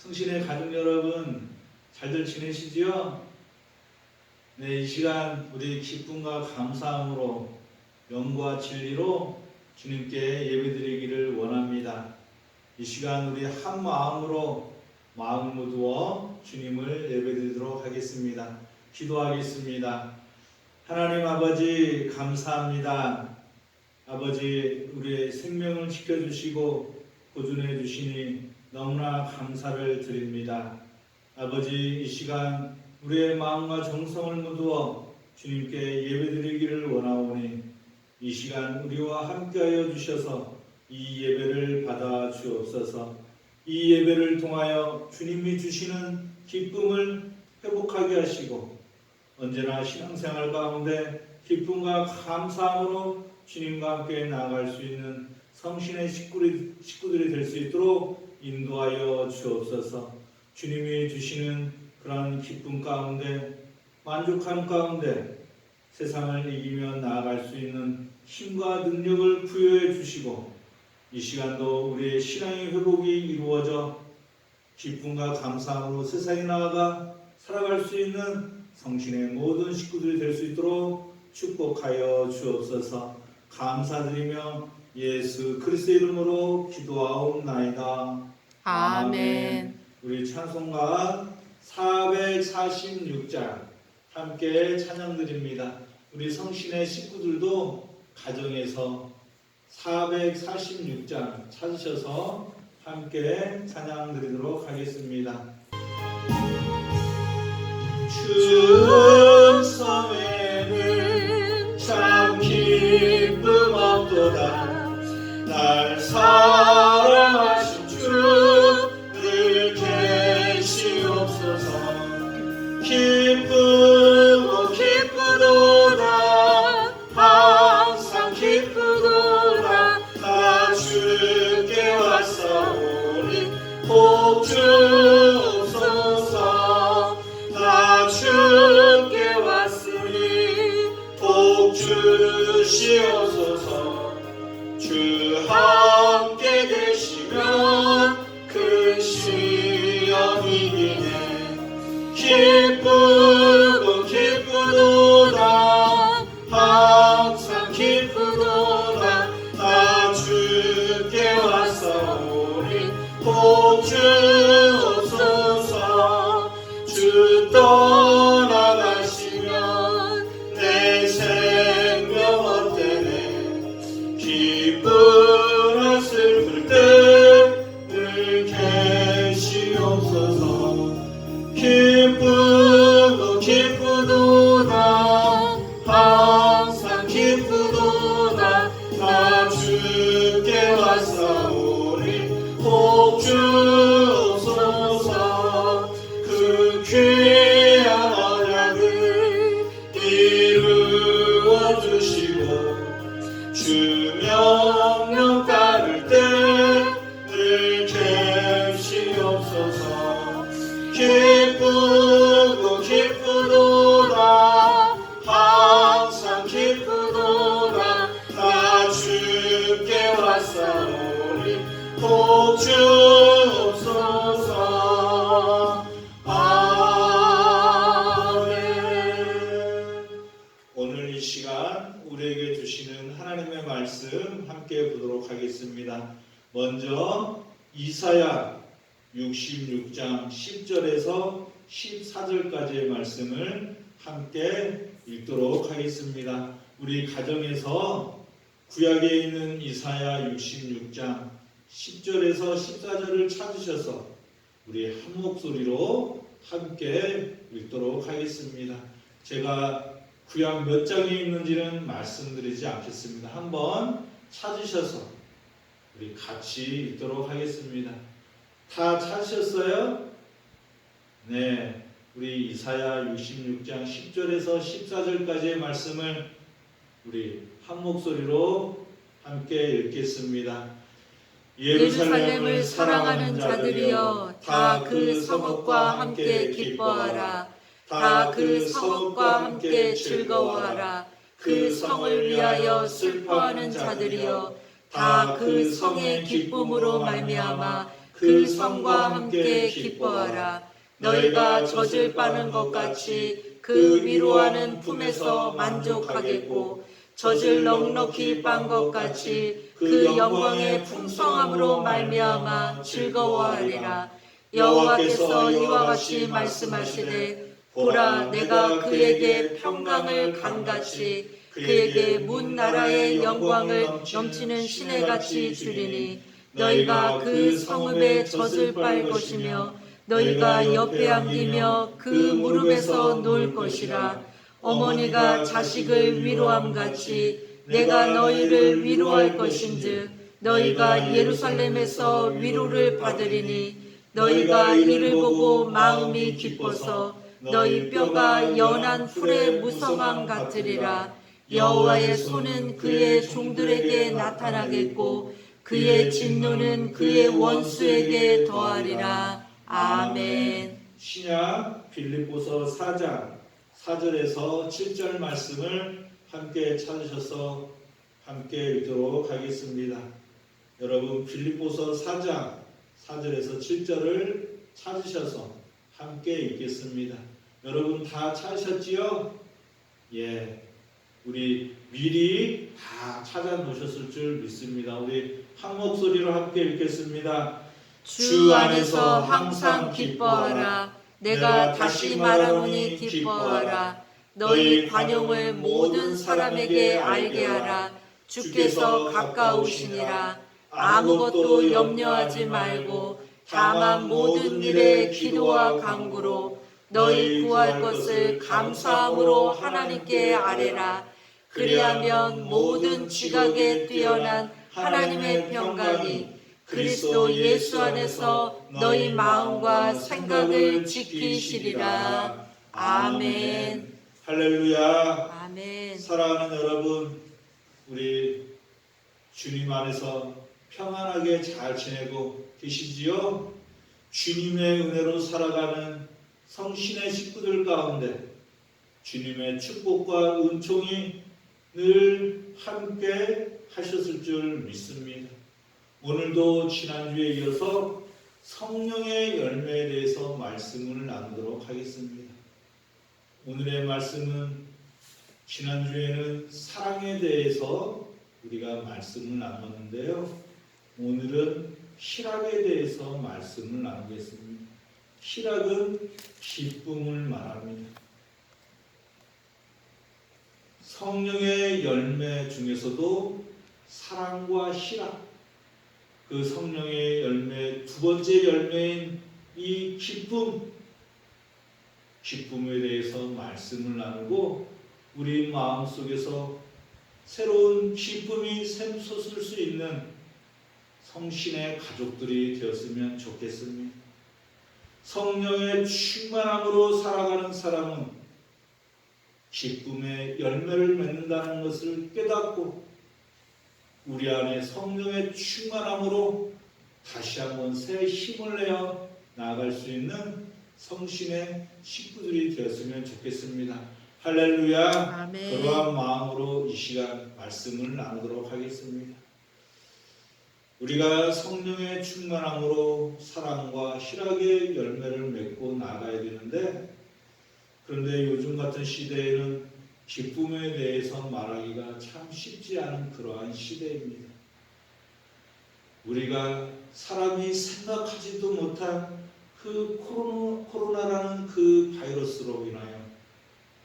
성신의 가족 여러분, 잘들 지내시지요? 네, 이 시간 우리 기쁨과 감사함으로 영과 진리로 주님께 예배드리기를 원합니다. 이 시간 우리 한 마음으로 마음을 모두어 주님을 예배드리도록 하겠습니다. 기도하겠습니다. 하나님 아버지 감사합니다. 아버지 우리의 생명을 지켜주시고 보존해 주시니 너무나 감사를 드립니다. 아버지 이 시간 우리의 마음과 정성을 모두어 주님께 예배드리기를 원하오니 이 시간 우리와 함께하여 주셔서 이 예배를 받아 주옵소서. 이 예배를 통하여 주님이 주시는 기쁨을 회복하게 하시고 언제나 신앙생활 가운데 기쁨과 감사함으로 주님과 함께 나아갈 수 있는 성신의 식구들이 될 수 있도록 인도하여 주옵소서. 주님이 주시는 그런 기쁨 가운데 만족하는 가운데 세상을 이기며 나아갈 수 있는 힘과 능력을 부여해 주시고 이 시간도 우리의 신앙의 회복이 이루어져 기쁨과 감사함으로 세상에 나아가 살아갈 수 있는 성신의 모든 식구들이 될 수 있도록 축복하여 주옵소서. 감사드리며 예수 그리스도의 이름으로 기도하옵나이다. 아멘. 우리 찬송가 446장 함께 찬양드립니다. 우리 성신의 식구들도 가정에서 446장 찾으셔서 함께 찬양드리도록 하겠습니다. 주 성에는 참 기쁨 없도다. 날 사랑하신 주 늘 계시옵소서. 기쁘고 기쁘도다. 항상 기쁘도다. 나 주께 왔사오니 복 주옵소서. 나 주께 왔으니 복 주시옵소서. 주 함께 계시면 그 시험 이기네. 기쁘고 기쁘도다. 항상 기쁘도다. 나 주께 왔사오니 복 주옵소서. 주 떠나가시면 내 생명 어때네. 기쁘나 슬플 때 늘 계시옵소서. 기쁘고 기쁘도다. 항상 기쁘도다. 나 주께 왔사오니 복 주옵소서. 그 귀한 언약을 이루어 주시고 주 명령 따를 때 늘 계시옵소서. 기쁘고 기쁘도다. 항상 기쁘도다. 나 주께 왔사오니 복 주옵소서. 아멘. 오늘 이 시간 우리에게 주시는 하나님의 말씀 함께 보도록 하겠습니다. 먼저 이사야 66장 10절에서 14절까지의 말씀을 함께 읽도록 하겠습니다. 우리 가정에서 구약에 있는 이사야 66장 10절에서 14절을 찾으셔서 우리 한 목소리로 함께 읽도록 하겠습니다. 제가 구약 몇 장이 있는지는 말씀드리지 않겠습니다. 한번 찾으셔서 우리 같이 읽도록 하겠습니다. 다 찾으셨어요? 네, 우리 이사야 66장 10절에서 14절까지의 말씀을 우리 한 목소리로 함께 읽겠습니다. 예루살렘을 사랑하는 자들이여 다 그 성읍과 함께 기뻐하라. 다 그 성읍과 함께 즐거워하라. 그 성을 위하여 슬퍼하는 자들이여 다 그 성의 기쁨으로 말미암아 그 성과 함께 기뻐하라. 너희가 젖을 빠는 것 같이 그 위로하는 품에서 만족하겠고 젖을 넉넉히 빤 것 같이 그 영광의 풍성함으로 말미암아 즐거워하리라. 여호와께서 이와 같이 말씀하시되 보라 내가 그에게 평강을 강같이 그에게 문 나라의 영광을 넘치는 시내같이 주리니 너희가 그 성읍에 젖을 빨 것이며 너희가 옆에 안기며 그 무릎에서 놀 것이라. 어머니가 자식을 위로함 같이 내가 너희를 위로할 것인즉 너희가 예루살렘에서 위로를 받으리니 너희가 이를 보고 마음이 기뻐서 너희 뼈가 연한 풀의 무성함 같으리라. 여호와의 손은 그의 종들에게 나타나겠고 그의 진노는 그의 원수에게 더하리라. 아멘. 신약 빌립보서 4장 4절에서 7절 말씀을 함께 찾으셔서 함께 읽도록 하겠습니다. 여러분 빌립보서 4장 4절에서 7절을 찾으셔서 함께 읽겠습니다. 여러분 다 찾으셨지요? 예. 우리 미리 다 찾아 놓으셨을 줄 믿습니다. 우리 한 목소리로 함께 읽겠습니다. 주 안에서 항상 기뻐하라. 내가 다시 말하노니 기뻐하라. 너희 관용을 모든 사람에게 알게 하라. 주께서 가까우시니라. 아무것도 염려하지 말고 다만 모든 일에 기도와 간구로 너희 구할 것을 감사함으로 하나님께 아뢰라. 그리하면 모든 지각에 뛰어난 하나님의 평강이 그리스도 예수 안에서 너희 마음과 생각을 지키시리라. 아멘. 할렐루야. 아멘. 사랑하는 여러분, 우리 주님 안에서 평안하게 잘 지내고 계시지요? 주님의 은혜로 살아가는 성신의 식구들 가운데 주님의 축복과 은총이 늘 함께 하셨을 줄 믿습니다. 오늘도 지난주에 이어서 성령의 열매에 대해서 말씀을 나누도록 하겠습니다. 오늘의 말씀은 지난주에는 사랑에 대해서 우리가 말씀을 나눴는데요. 오늘은 희락에 대해서 말씀을 나누겠습니다. 희락은 기쁨을 말합니다. 성령의 열매 중에서도 사랑과 희락, 그 성령의 열매 두 번째 열매인 이 기쁨에 대해서 말씀을 나누고 우리 마음속에서 새로운 기쁨이 샘솟을 수 있는 성신의 가족들이 되었으면 좋겠습니다. 성령의 충만함으로 살아가는 사람은 기쁨의 열매를 맺는다는 것을 깨닫고 우리 안에 성령의 충만함으로 다시 한번 새 힘을 내어 나아갈 수 있는 성신의 식구들이 되었으면 좋겠습니다. 할렐루야. 아멘. 그러한 마음으로 이 시간 말씀을 나누도록 하겠습니다. 우리가 성령의 충만함으로 사랑과 희락의 열매를 맺고 나아가야 되는데 그런데 요즘 같은 시대에는 기쁨에 대해서 말하기가 참 쉽지 않은 그러한 시대입니다. 우리가 사람이 생각하지도 못한 그 코로나라는 그 바이러스로 인하여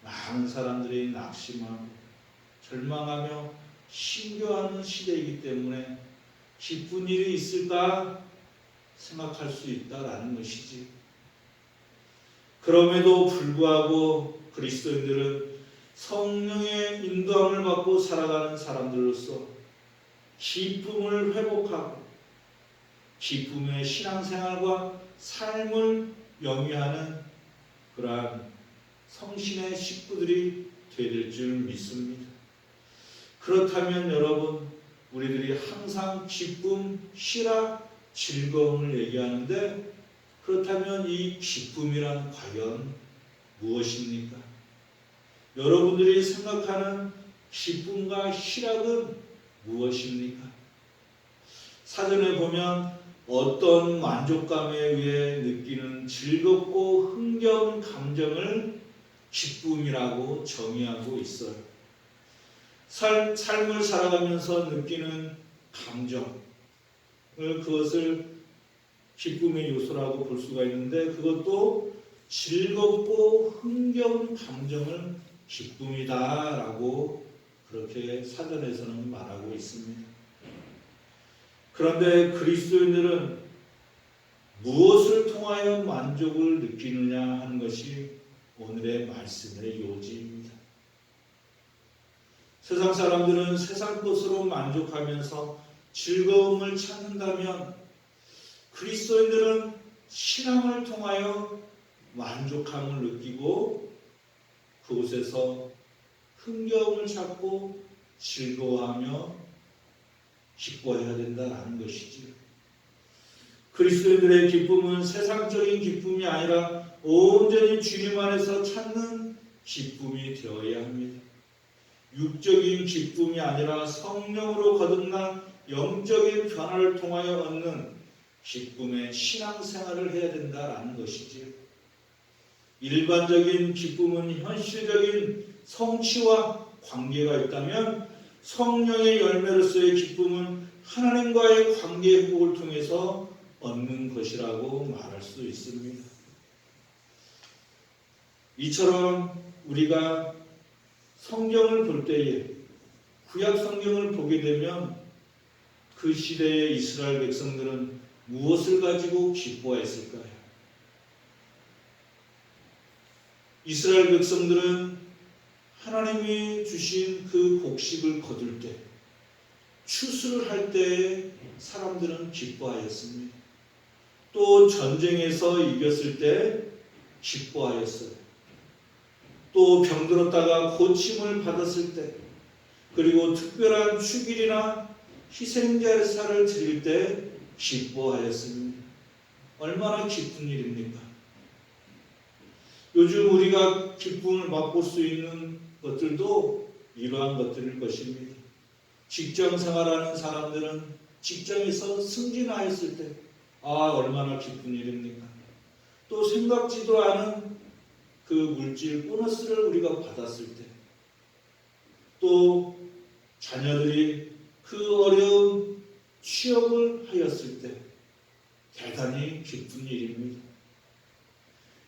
많은 사람들이 낙심하고 절망하며 신교하는 시대이기 때문에 기쁜 일이 있을까 생각할 수 있다라는 것이지. 그럼에도 불구하고 그리스도인들은 성령의 인도함을 받고 살아가는 사람들로서 기쁨을 회복하고 기쁨의 신앙생활과 삶을 영위하는 그러한 성신의 식구들이 되야 될 줄 믿습니다. 그렇다면 여러분, 우리들이 항상 기쁨, 희락, 즐거움을 얘기하는데 그렇다면 이 기쁨이란 과연 무엇입니까? 여러분들이 생각하는 기쁨과 희락은 무엇입니까? 사전에 보면 어떤 만족감에 의해 느끼는 즐겁고 흥겨운 감정을 기쁨이라고 정의하고 있어요. 삶을 살아가면서 느끼는 감정을 그것을 기쁨의 요소라고 볼 수가 있는데 그것도 즐겁고 흥겨운 감정을 기쁨이다라고 그렇게 사전에서는 말하고 있습니다. 그런데 그리스도인들은 무엇을 통하여 만족을 느끼느냐 하는 것이 오늘의 말씀의 요지입니다. 세상 사람들은 세상 것으로 만족하면서 즐거움을 찾는다면 그리스도인들은 신앙을 통하여 만족함을 느끼고 그곳에서 흥겨움을 찾고 즐거워하며 기뻐해야 된다는 것이지요. 그리스도인들의 기쁨은 세상적인 기쁨이 아니라 온전히 주님 안에서 찾는 기쁨이 되어야 합니다. 육적인 기쁨이 아니라 성령으로 거듭난 영적인 변화를 통하여 얻는 기쁨의 신앙생활을 해야 된다는 것이지요. 일반적인 기쁨은 현실적인 성취와 관계가 있다면 성령의 열매로서의 기쁨은 하나님과의 관계 회복을 통해서 얻는 것이라고 말할 수 있습니다. 이처럼 우리가 성경을 볼 때에 구약 성경을 보게 되면 그 시대의 이스라엘 백성들은 무엇을 가지고 기뻐했을까요? 이스라엘 백성들은 하나님이 주신 그 곡식을 거둘 때, 추수를 할 때 사람들은 기뻐하였습니다. 또 전쟁에서 이겼을 때 기뻐하였어요. 또 병들었다가 고침을 받았을 때, 그리고 특별한 축일이나 희생제사를 드릴 때 기뻐하였습니다. 얼마나 기쁜 일입니까? 요즘 우리가 기쁨을 맛볼 수 있는 것들도 이러한 것들일 것입니다. 직장 생활하는 사람들은 직장에서 승진하였을 때 얼마나 기쁜 일입니까? 또 생각지도 않은 그 물질 보너스를 우리가 받았을 때, 또 자녀들이 그 어려운 취업을 하였을 때 대단히 기쁜 일입니다.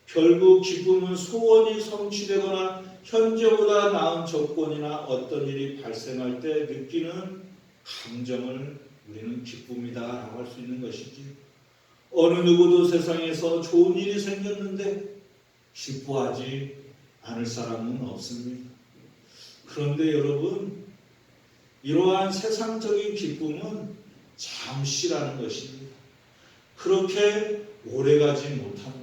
결국 기쁨은 소원이 성취되거나 현재보다 나은 조건이나 어떤 일이 발생할 때 느끼는 감정을 우리는 기쁨이다라고 할 수 있는 것이지. 어느 누구도 세상에서 좋은 일이 생겼는데 기뻐하지 않을 사람은 없습니다. 그런데 여러분, 이러한 세상적인 기쁨은 잠시라는 것입니다. 그렇게 오래가지 못합니다.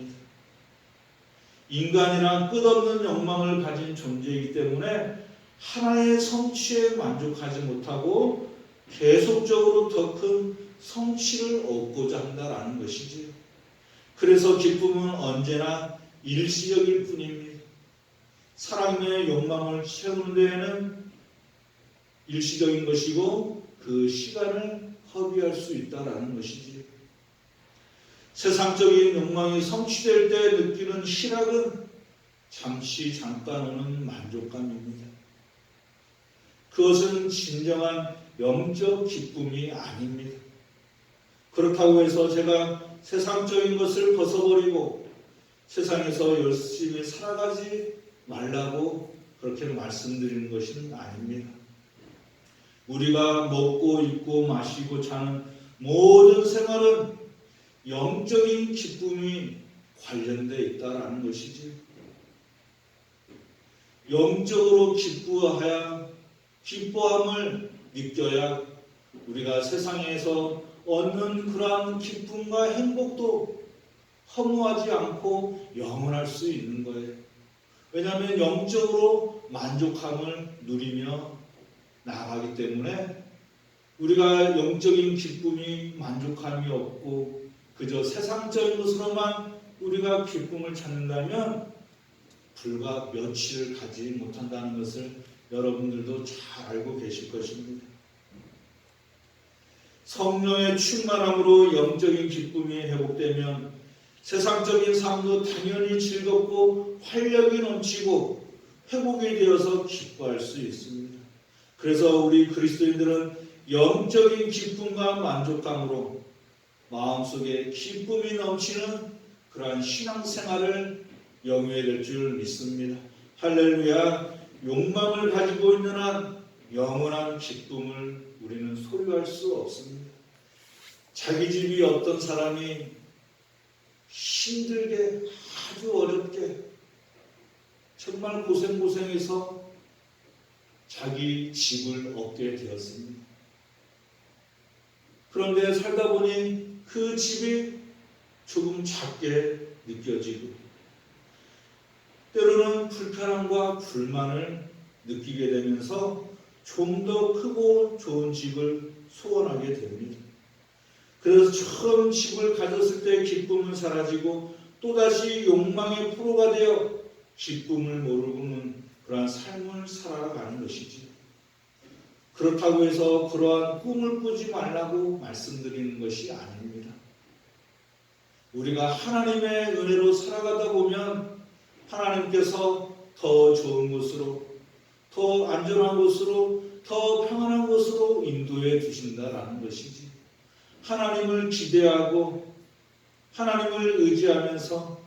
인간이란 끝없는 욕망을 가진 존재이기 때문에 하나의 성취에 만족하지 못하고 계속적으로 더 큰 성취를 얻고자 한다는 것이지요. 그래서 기쁨은 언제나 일시적일 뿐입니다. 사람의 욕망을 채우는 데에는 일시적인 것이고 그 시간을 허비할 수 있다는 것이지요. 세상적인 욕망이 성취될 때 느끼는 희락은 잠깐 오는 만족감입니다. 그것은 진정한 영적 기쁨이 아닙니다. 그렇다고 해서 제가 세상적인 것을 벗어버리고 세상에서 열심히 살아가지 말라고 그렇게 말씀드리는 것은 아닙니다. 우리가 먹고 입고 마시고 자는 모든 생활은 영적인 기쁨이 관련되어 있다는 것이지. 영적으로 기뻐함을 느껴야 우리가 세상에서 얻는 그러한 기쁨과 행복도 허무하지 않고 영원할 수 있는 거예요. 왜냐하면 영적으로 만족함을 누리며 나아가기 때문에 우리가 영적인 기쁨이 만족함이 없고 그저 세상적인 것으로만 우리가 기쁨을 찾는다면 불과 며칠을 가지 못한다는 것을 여러분들도 잘 알고 계실 것입니다. 성령의 충만함으로 영적인 기쁨이 회복되면 세상적인 삶도 당연히 즐겁고 활력이 넘치고 회복이 되어서 기뻐할 수 있습니다. 그래서 우리 그리스도인들은 영적인 기쁨과 만족감으로 마음속에 기쁨이 넘치는 그러한 신앙생활을 영위해야 될 줄 믿습니다. 할렐루야. 욕망을 가지고 있는 한 영원한 기쁨을 우리는 소유할 수 없습니다. 자기 집이 어떤 사람이 힘들게 아주 어렵게 정말 고생해서 자기 집을 얻게 되었습니다. 그런데 살다 보니 그 집이 조금 작게 느껴지고 때로는 불편함과 불만을 느끼게 되면서 좀 더 크고 좋은 집을 소원하게 됩니다. 그래서 처음 집을 가졌을 때 기쁨은 사라지고 또다시 욕망의 포로가 되어 기쁨을 모르고는 그러한 삶을 살아가는 것이지. 그렇다고 해서 그러한 꿈을 꾸지 말라고 말씀드리는 것이 아닙니다. 우리가 하나님의 은혜로 살아가다 보면 하나님께서 더 좋은 곳으로, 더 안전한 곳으로, 더 평안한 곳으로 인도해 주신다라는 것이지. 하나님을 기대하고 하나님을 의지하면서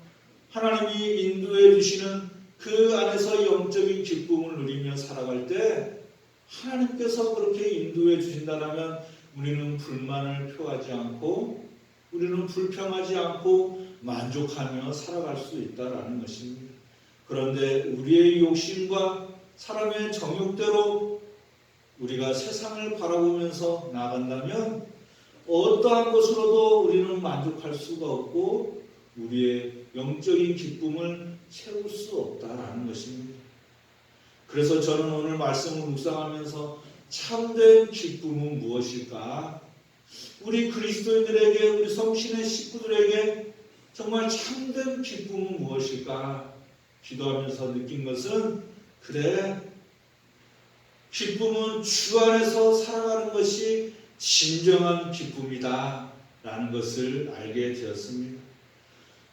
하나님이 인도해 주시는 그 안에서 영적인 기쁨을 누리며 살아갈 때 하나님께서 그렇게 인도해 주신다면 우리는 불만을 표하지 않고 우리는 불평하지 않고 만족하며 살아갈 수 있다라는 것입니다. 그런데 우리의 욕심과 사람의 정욕대로 우리가 세상을 바라보면서 나아간다면 어떠한 것으로도 우리는 만족할 수가 없고 우리의 영적인 기쁨을 채울 수 없다라는 것입니다. 그래서 저는 오늘 말씀을 묵상하면서 참된 기쁨은 무엇일까? 우리 그리스도인들에게, 우리 성신의 식구들에게 정말 참된 기쁨은 무엇일까? 기도하면서 느낀 것은 그래, 기쁨은 주 안에서 살아가는 것이 진정한 기쁨이다 라는 것을 알게 되었습니다.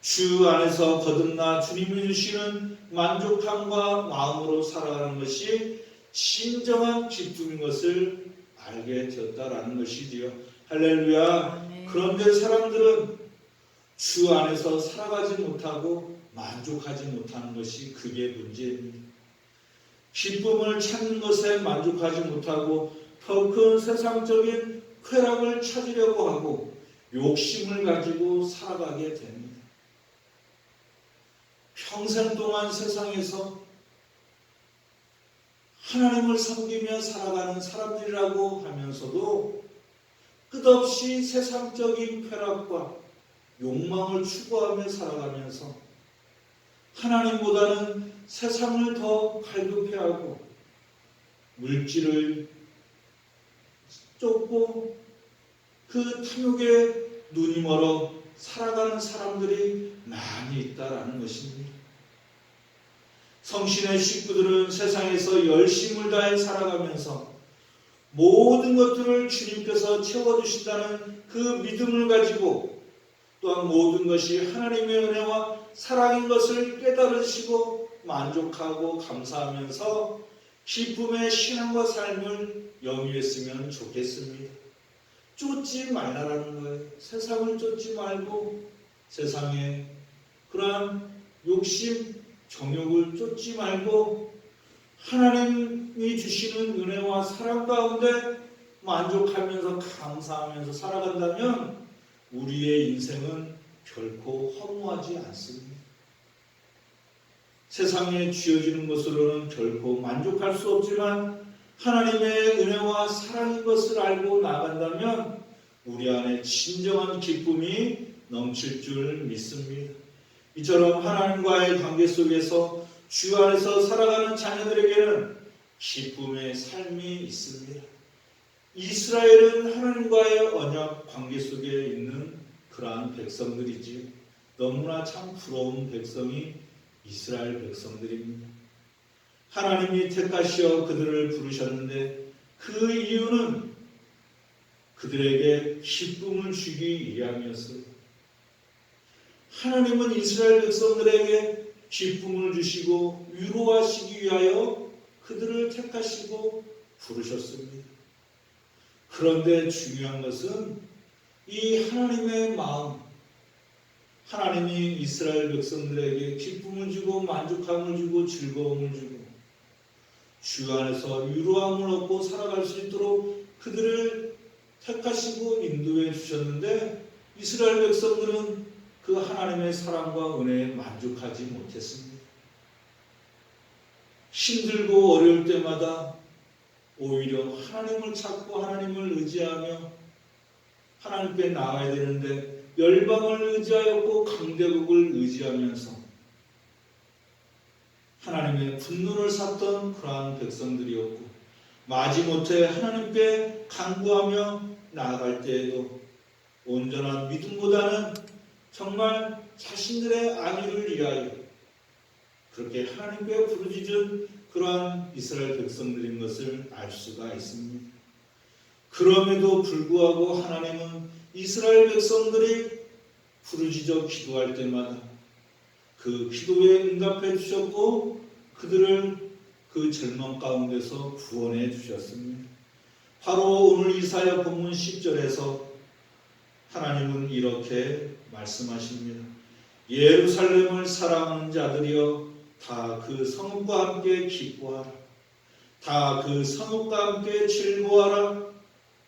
주 안에서 거듭나 주님이 주시는 만족함과 마음으로 살아가는 것이 진정한 기쁨인 것을 알게 되었다라는 것이지요. 할렐루야. 아멘. 그런데 사람들은 주 안에서 살아가지 못하고 만족하지 못하는 것이 그게 문제입니다. 기쁨을 찾는 것에 만족하지 못하고 더 큰 세상적인 쾌락을 찾으려고 하고 욕심을 가지고 살아가게 됩니다. 평생 동안 세상에서 하나님을 섬기며 살아가는 사람들이라고 하면서도 끝없이 세상적인 쾌락과 욕망을 추구하며 살아가면서 하나님보다는 세상을 더 갈급해하고 물질을 쫓고 그 탐욕에 눈이 멀어 살아가는 사람들이 많이 있다라는 것입니다. 성신의 식구들은 세상에서 열심을 다해 살아가면서 모든 것들을 주님께서 채워주신다는 그 믿음을 가지고 또한 모든 것이 하나님의 은혜와 사랑인 것을 깨달으시고 만족하고 감사하면서 기쁨의 신앙과 삶을 영위했으면 좋겠습니다. 쫓지 말라라는 거예요. 세상을 쫓지 말고 세상에 그러한 욕심, 정욕을 쫓지 말고 하나님이 주시는 은혜와 사랑 가운데 만족하면서 감사하면서 살아간다면 우리의 인생은 결코 허무하지 않습니다. 세상에 쥐어지는 것으로는 결코 만족할 수 없지만 하나님의 은혜와 사랑인 것을 알고 나간다면 우리 안에 진정한 기쁨이 넘칠 줄 믿습니다. 이처럼 하나님과의 관계 속에서 주 안에서 살아가는 자녀들에게는 기쁨의 삶이 있습니다. 이스라엘은 하나님과의 언약 관계 속에 있는 그러한 백성들이지 너무나 참 부러운 백성이 이스라엘 백성들입니다. 하나님이 택하시어 그들을 부르셨는데 그 이유는 그들에게 기쁨을 주기 위함이었어요. 하나님은 이스라엘 백성들에게 기쁨을 주시고 위로하시기 위하여 그들을 택하시고 부르셨습니다. 그런데 중요한 것은 이 하나님의 마음, 하나님이 이스라엘 백성들에게 기쁨을 주고 만족함을 주고 즐거움을 주고 주 안에서 위로함을 얻고 살아갈 수 있도록 그들을 택하시고 인도해 주셨는데 이스라엘 백성들은 그 하나님의 사랑과 은혜에 만족하지 못했습니다. 힘들고 어려울 때마다 오히려 하나님을 찾고 하나님을 의지하며 하나님께 나아가야 되는데 열방을 의지하였고 강대국을 의지하면서 하나님의 분노를 샀던 그러한 백성들이었고 마지못해 하나님께 간구하며 나아갈 때에도 온전한 믿음보다는 정말 자신들의 안위를 위하여 그렇게 하나님께 부르짖은 그러한 이스라엘 백성들인 것을 알 수가 있습니다. 그럼에도 불구하고 하나님은 이스라엘 백성들이 부르짖어 기도할 때마다 그 기도에 응답해 주셨고 그들을 그 절망 가운데서 구원해 주셨습니다. 바로 오늘 이사야 본문 10절에서 하나님은 이렇게 말씀하십니다. 예루살렘을 사랑하는 자들이여 다 그 성읍과 함께 기뻐하라. 다 그 성읍과 함께 즐거워하라.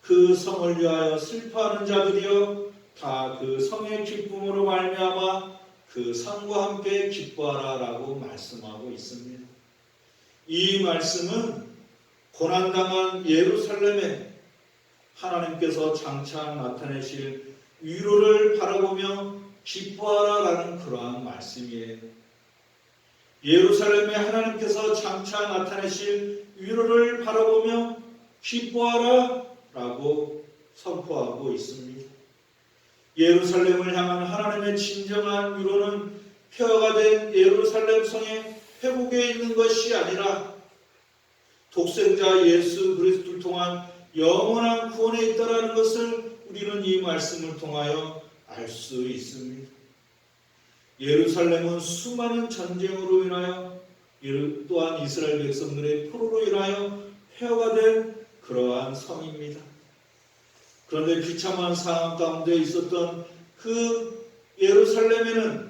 그 성을 위하여 슬퍼하는 자들이여 다 그 성의 기쁨으로 말미암아 그 성과 함께 기뻐하라라고 말씀하고 있습니다. 이 말씀은 고난당한 예루살렘에 하나님께서 장차 나타내실 위로를 바라보며 기뻐하라라는 그러한 말씀이에요. 예루살렘에 하나님께서 장차 나타내실 위로를 바라보며 기뻐하라라고 선포하고 있습니다. 예루살렘을 향한 하나님의 진정한 위로는 폐허가 된 예루살렘 성의 회복에 있는 것이 아니라 독생자 예수 그리스도를 통한 영원한 구원에 있다라는 것을 우리는 이 말씀을 통하여 알 수 있습니다. 예루살렘은 수많은 전쟁으로 인하여 또한 이스라엘 백성들의 포로로 인하여 폐허가 된 그러한 성입니다. 그런데 비참한 상황 가운데 있었던 그 예루살렘에는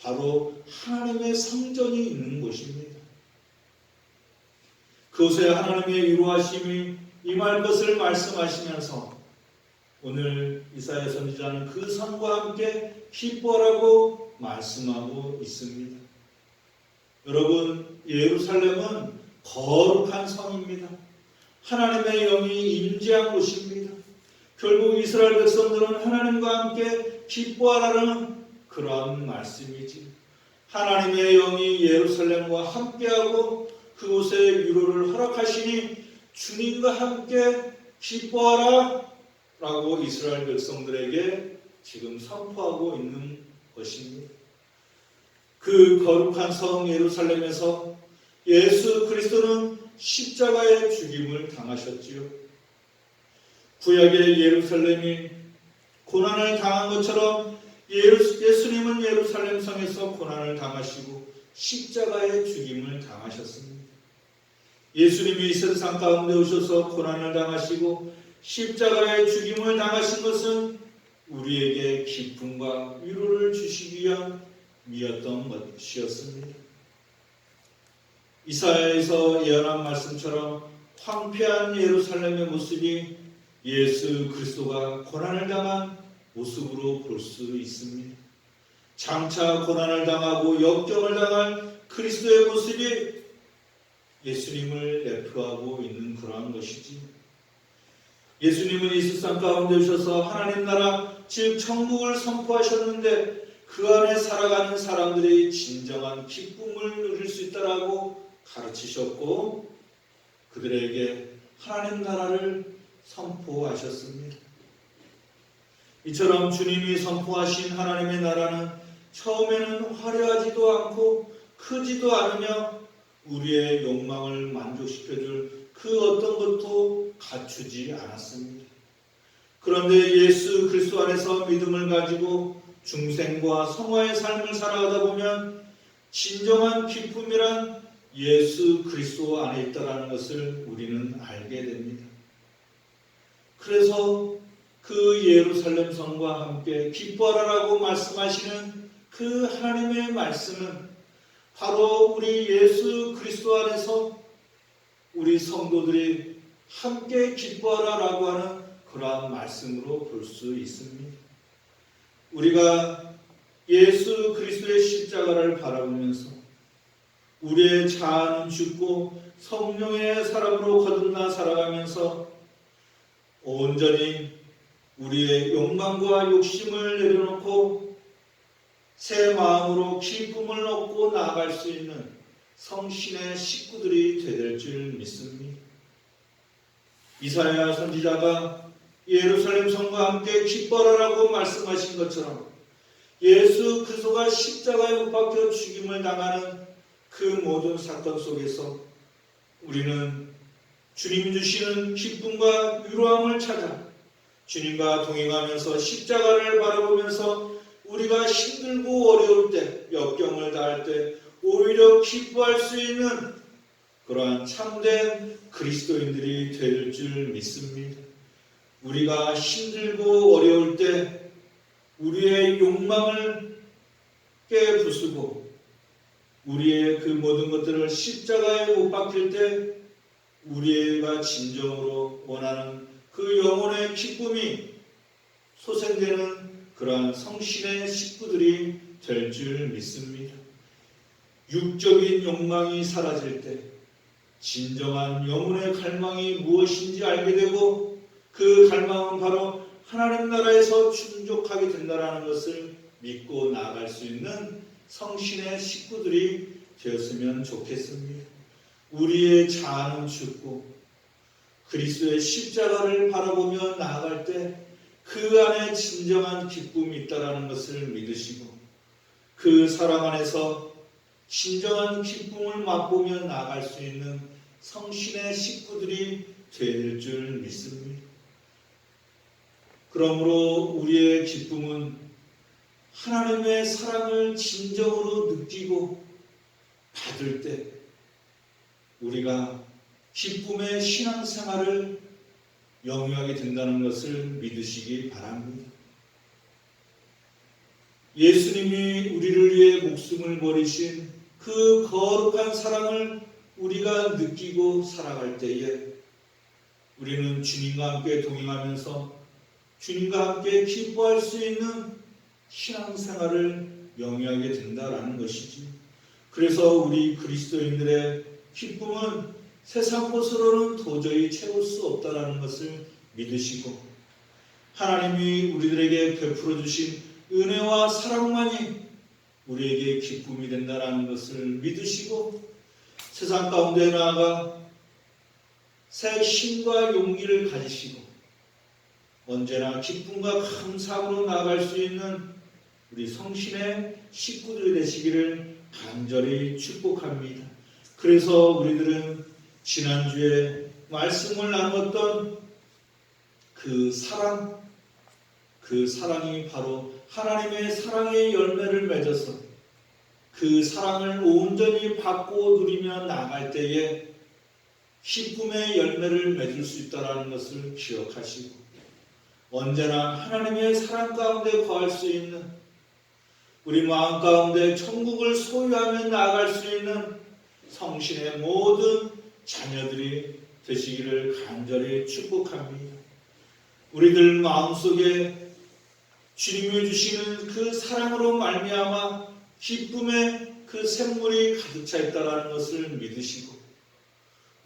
바로 하나님의 성전이 있는 곳입니다. 그곳에 하나님의 위로하심이 임할 것을 말씀하시면서 오늘 이사야 선지자는 그 성과 함께 기뻐하라고 말씀하고 있습니다. 여러분, 예루살렘은 거룩한 성입니다. 하나님의 영이 임재한 곳입니다. 결국 이스라엘 백성들은 하나님과 함께 기뻐하라는 그러한 말씀이지. 하나님의 영이 예루살렘과 함께하고 그곳에 위로를 허락하시니 주님과 함께 기뻐하라 라고 이스라엘 백성들에게 지금 선포하고 있는 것입니다. 그 거룩한 성 예루살렘에서 예수 그리스도는 십자가의 죽임을 당하셨지요. 구약의 예루살렘이 고난을 당한 것처럼 예수님은 예루살렘 성에서 고난을 당하시고 십자가의 죽임을 당하셨습니다. 예수님이 이 세상 가운데 오셔서 고난을 당하시고 십자가의 죽임을 당하신 것은 우리에게 기쁨과 위로를 주시기 위함이었던 것이었습니다. 이사야에서 예언한 말씀처럼 황폐한 예루살렘의 모습이 예수 그리스도가 고난을 당한 모습으로 볼 수 있습니다. 장차 고난을 당하고 역경을 당할 그리스도의 모습이 예수님을 대표하고 있는 그러한 것이지. 예수님은 이 세상 가운데 오셔서 하나님 나라 즉 천국을 선포하셨는데 그 안에 살아가는 사람들이 진정한 기쁨을 누릴 수 있다라고 가르치셨고 그들에게 하나님 나라를 선포하셨습니다. 이처럼 주님이 선포하신 하나님의 나라는 처음에는 화려하지도 않고 크지도 않으며 우리의 욕망을 만족시켜줄 그 어떤 것도 갖추지 않았습니다. 그런데 예수 그리스도 안에서 믿음을 가지고 중생과 성화의 삶을 살아가다 보면 진정한 기쁨이란 예수 그리스도 안에 있다는 것을 우리는 알게 됩니다. 그래서 그 예루살렘 성과 함께 기뻐하라고 말씀하시는 그 하나님의 말씀은 바로 우리 예수 그리스도 안에서 우리 성도들이 함께 기뻐하라라고 하는 그러한 말씀으로 볼 수 있습니다. 우리가 예수 그리스도의 십자가를 바라보면서 우리의 자아는 죽고 성령의 사람으로 거듭나 살아가면서 온전히 우리의 욕망과 욕심을 내려놓고 새 마음으로 기쁨을 얻고 나아갈 수 있는 성신의 식구들이 되될 줄 믿습니다. 이사야 선지자가 예루살렘 성과 함께 기뻐하라고 말씀하신 것처럼 예수 그리스도가 십자가에 못 박혀 죽임을 당하는 그 모든 사건 속에서 우리는 주님이 주시는 기쁨과 위로함을 찾아 주님과 동행하면서 십자가를 바라보면서 우리가 힘들고 어려울 때, 역경을 당할 때 오히려 기뻐할 수 있는 그러한 참된 그리스도인들이 될 줄 믿습니다. 우리가 힘들고 어려울 때 우리의 욕망을 깨부수고 우리의 그 모든 것들을 십자가에 못 박힐 때 우리가 진정으로 원하는 그 영혼의 기쁨이 소생되는 그러한 성신의 식구들이 될 줄 믿습니다. 육적인 욕망이 사라질 때 진정한 영혼의 갈망이 무엇인지 알게 되고 그 갈망은 바로 하나님 나라에서 충족하게 된다는 것을 믿고 나아갈 수 있는 성신의 식구들이 되었으면 좋겠습니다. 우리의 자아는 죽고 그리스도의 십자가를 바라보며 나아갈 때 그 안에 진정한 기쁨이 있다는 것을 믿으시고 그 사랑 안에서 진정한 기쁨을 맛보며 나아갈 수 있는 성신의 식구들이 될 줄 믿습니다. 그러므로 우리의 기쁨은 하나님의 사랑을 진정으로 느끼고 받을 때 우리가 기쁨의 신앙생활을 영위하게 된다는 것을 믿으시기 바랍니다. 예수님이 우리를 위해 목숨을 버리신 그 거룩한 사랑을 우리가 느끼고 살아갈 때에 우리는 주님과 함께 동행하면서 주님과 함께 기뻐할 수 있는 신앙생활을 영위하게 된다라는 것이지. 그래서 우리 그리스도인들의 기쁨은 세상 것으로는 도저히 채울 수 없다라는 것을 믿으시고 하나님이 우리들에게 베풀어 주신 은혜와 사랑만이 우리에게 기쁨이 된다라는 것을 믿으시고 세상 가운데 나아가 새 힘과 용기를 가지시고 언제나 기쁨과 감사함으로 나아갈 수 있는 우리 성신의 식구들이 되시기를 간절히 축복합니다. 그래서 우리들은 지난주에 말씀을 나눴던 그 사랑이 바로 하나님의 사랑의 열매를 맺어서 그 사랑을 온전히 받고 누리며 나아갈 때에 기쁨의 열매를 맺을 수 있다는 것을 기억하시고 언제나 하나님의 사랑 가운데 거할 수 있는 우리 마음 가운데 천국을 소유하며 나아갈 수 있는 성신의 모든 자녀들이 되시기를 간절히 축복합니다. 우리들 마음속에 주님이 주시는 그 사랑으로 말미암아 기쁨의 그 샘물이 가득 차 있다는 것을 믿으시고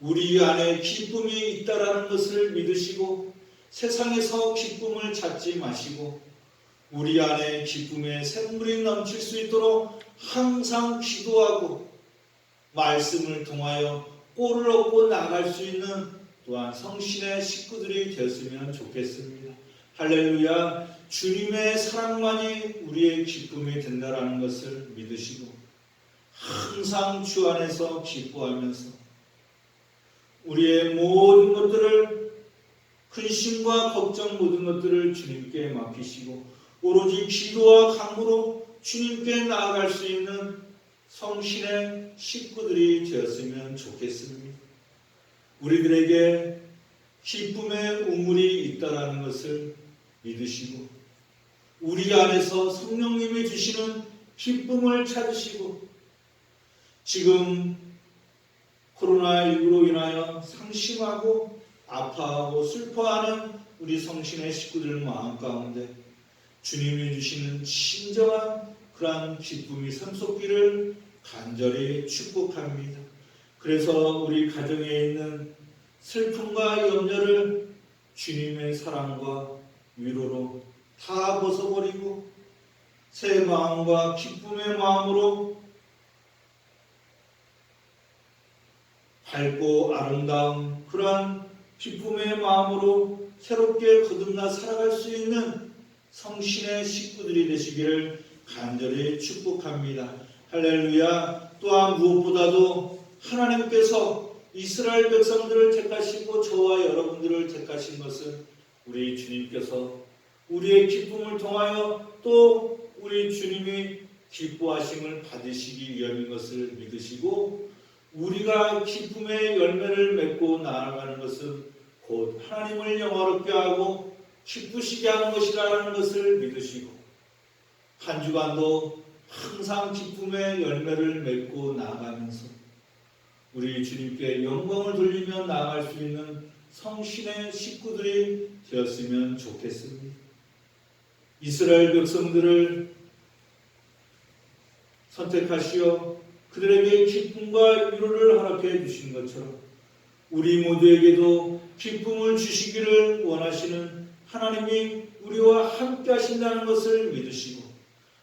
우리 안에 기쁨이 있다는 것을 믿으시고 세상에서 기쁨을 찾지 마시고 우리 안에 기쁨의 샘물이 넘칠 수 있도록 항상 기도하고 말씀을 통하여 꼴을 얻고 나갈 수 있는 또한 성신의 식구들이 되었으면 좋겠습니다. 할렐루야. 주님의 사랑만이 우리의 기쁨이 된다는 것을 믿으시고 항상 주 안에서 기뻐하면서 우리의 모든 것들을 근심과 걱정 모든 것들을 주님께 맡기시고 오로지 기도와 간구로 주님께 나아갈 수 있는 성신의 식구들이 되었으면 좋겠습니다. 우리들에게 기쁨의 우물이 있다라는 것을 믿으시고 우리 안에서 성령님이 주시는 기쁨을 찾으시고 지금 코로나19로 인하여 상심하고 아파하고 슬퍼하는 우리 성신의 식구들 마음 가운데 주님이 주시는 진정한 그러한 기쁨이 샘솟기를 간절히 축복합니다. 그래서 우리 가정에 있는 슬픔과 염려를 주님의 사랑과 위로로 다 벗어버리고 새 마음과 기쁨의 마음으로 밝고 아름다운 그러한 기쁨의 마음으로 새롭게 거듭나 살아갈 수 있는 성신의 식구들이 되시기를 간절히 축복합니다. 할렐루야. 또한 무엇보다도 하나님께서 이스라엘 백성들을 택하시고 저와 여러분들을 택하신 것은 우리 주님께서 우리의 기쁨을 통하여 또 우리 주님이 기뻐하심을 받으시기 위함인 것을 믿으시고 우리가 기쁨의 열매를 맺고 나아가는 것은 곧 하나님을 영화롭게 하고 기쁘시게 하는 것이라는 것을 믿으시고 한 주간도 항상 기쁨의 열매를 맺고 나아가면서 우리 주님께 영광을 돌리며 나아갈 수 있는 성신의 식구들이 되었으면 좋겠습니다. 이스라엘 백성들을 선택하시어 그들에게 기쁨과 위로를 허락해 주신 것처럼 우리 모두에게도 기쁨을 주시기를 원하시는 하나님이 우리와 함께 하신다는 것을 믿으시고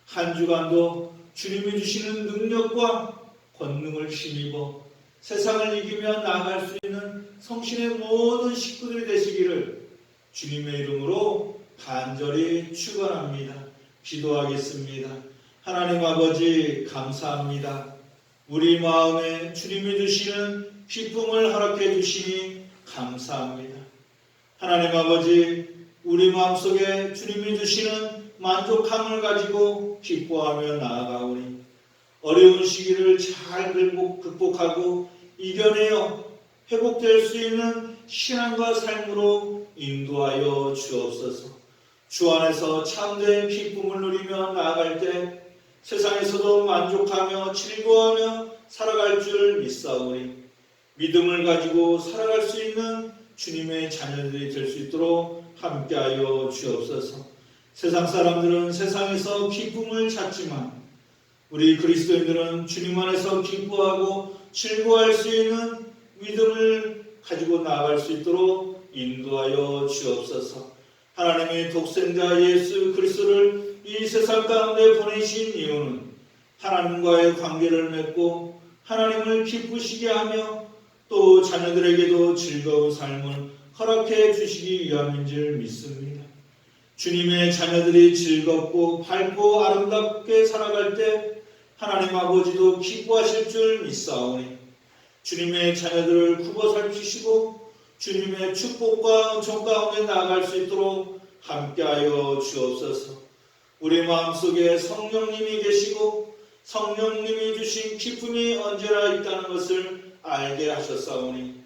한 주간도 주님이 주시는 능력과 권능을 힘입어 세상을 이기며 나아갈 수 있는 성신의 모든 식구들이 되시기를 주님의 이름으로 간절히 축원합니다. 기도하겠습니다. 하나님 아버지 감사합니다. 우리 마음에 주님이 주시는 기쁨을 허락해 주시니 감사합니다. 하나님 아버지 우리 마음속에 주님이 주시는 만족함을 가지고 기뻐하며 나아가오니 어려운 시기를 잘 극복하고 이겨내어 회복될 수 있는 신앙과 삶으로 인도하여 주옵소서. 주 안에서 참된 기쁨을 누리며 나아갈 때 세상에서도 만족하며 즐거워하며 살아갈 줄 믿사오니 믿음을 가지고 살아갈 수 있는 주님의 자녀들이 될 수 있도록 함께하여 주옵소서. 세상 사람들은 세상에서 기쁨을 찾지만 우리 그리스도인들은 주님 안에서 기뻐하고 즐거워할 수 있는 믿음을 가지고 나아갈 수 있도록 인도하여 주옵소서. 하나님의 독생자 예수 그리스도를 이 세상 가운데 보내신 이유는 하나님과의 관계를 맺고 하나님을 기쁘시게 하며 또 자녀들에게도 즐거운 삶을 허락해 주시기 위함인 줄 믿습니다. 주님의 자녀들이 즐겁고 밝고 아름답게 살아갈 때 하나님 아버지도 기뻐하실 줄 믿사오니 주님의 자녀들을 굽어 살피시고 주님의 축복과 은총 가운데 나아갈 수 있도록 함께하여 주옵소서. 우리 마음속에 성령님이 계시고 성령님이 주신 기쁨이 언제나 있다는 것을 알게 하셨사오니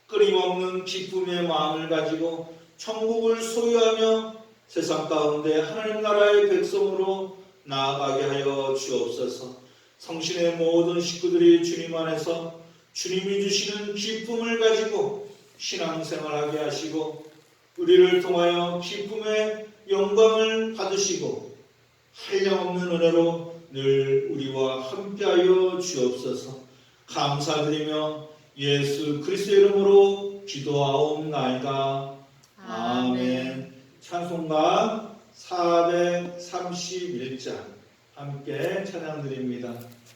끊임없는 기쁨의 마음을 가지고 천국을 소유하며 세상 가운데 하나님 나라의 백성으로 나아가게 하여 주옵소서. 성신의 모든 식구들이 주님 안에서 주님이 주시는 기쁨을 가지고 신앙생활하게 하시고 우리를 통하여 기쁨의 영광을 받으시고 한량없는 은혜로 늘 우리와 함께하여 주옵소서. 감사드리며 예수 그리스도의 이름으로 기도하옵나이다. 아멘. 찬송가 431장 함께 찬양드립니다.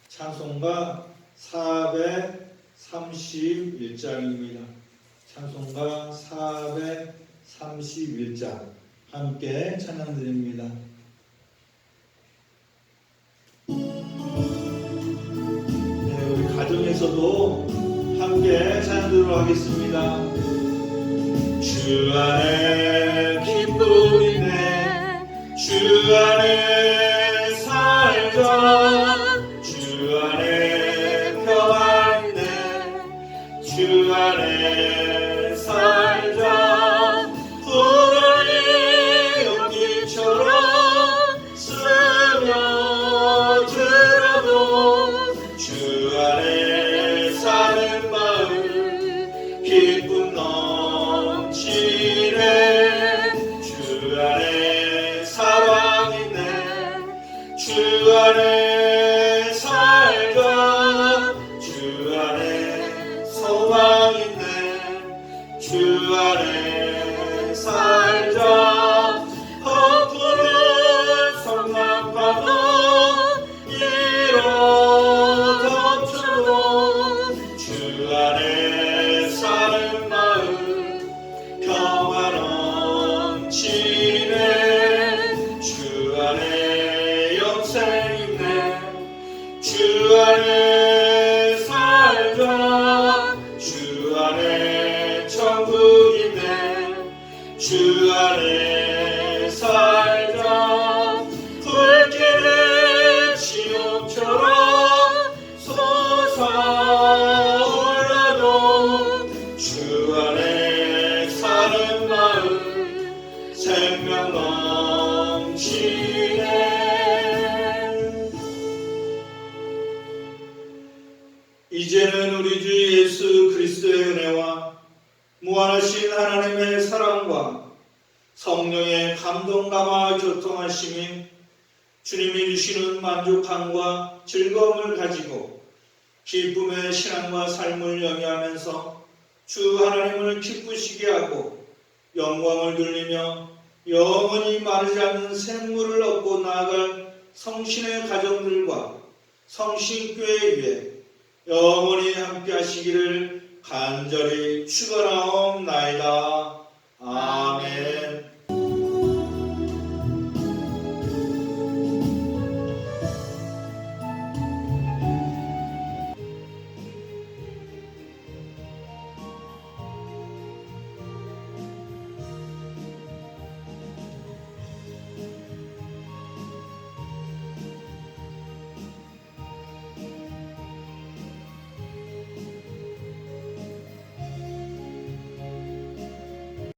찬송가 431장입니다. 찬송가 431장 함께 찬양드립니다. 우리 가정에서도 함께 찬양드리도록 하겠습니다. 주 안에 기쁨이 있네. 주 안에 살자. 주 안에 평안 있네. 주 안에 살자. 푸른 연기처럼 스며들어도 주 안에 사는 마음 기쁨 넘치네. 주 안에 사랑 있네. 주 안에 살자. 주 안에 소망 있네. 주 안에 살자. 헛구름 성난파도 이로 덮쳐도 주 안에 사는 마음 평화 넘치네. 주 안에 영생 있네. 주 안에 살자. 주 안에 천국 있네. 주 안에 살자. 불길은 지옥처럼 솟아올라도 주 안에 사는 마음 생명 넘치네. 이제는 우리 주 예수 그리스도의 은혜와 무한하신 하나님의 사랑과 성령의 감동감화 교통하심이 주님이 주시는 만족함과 즐거움을 가지고 기쁨의 신앙과 삶을 영위하면서 주 하나님을 기쁘시게 하고 영광을 돌리며 영원히 마르지 않는 샘물을 얻고 나아갈 성신의 가정들과 성신교회 위에 영원히 함께 하시기를 간절히 축원하옵나이다.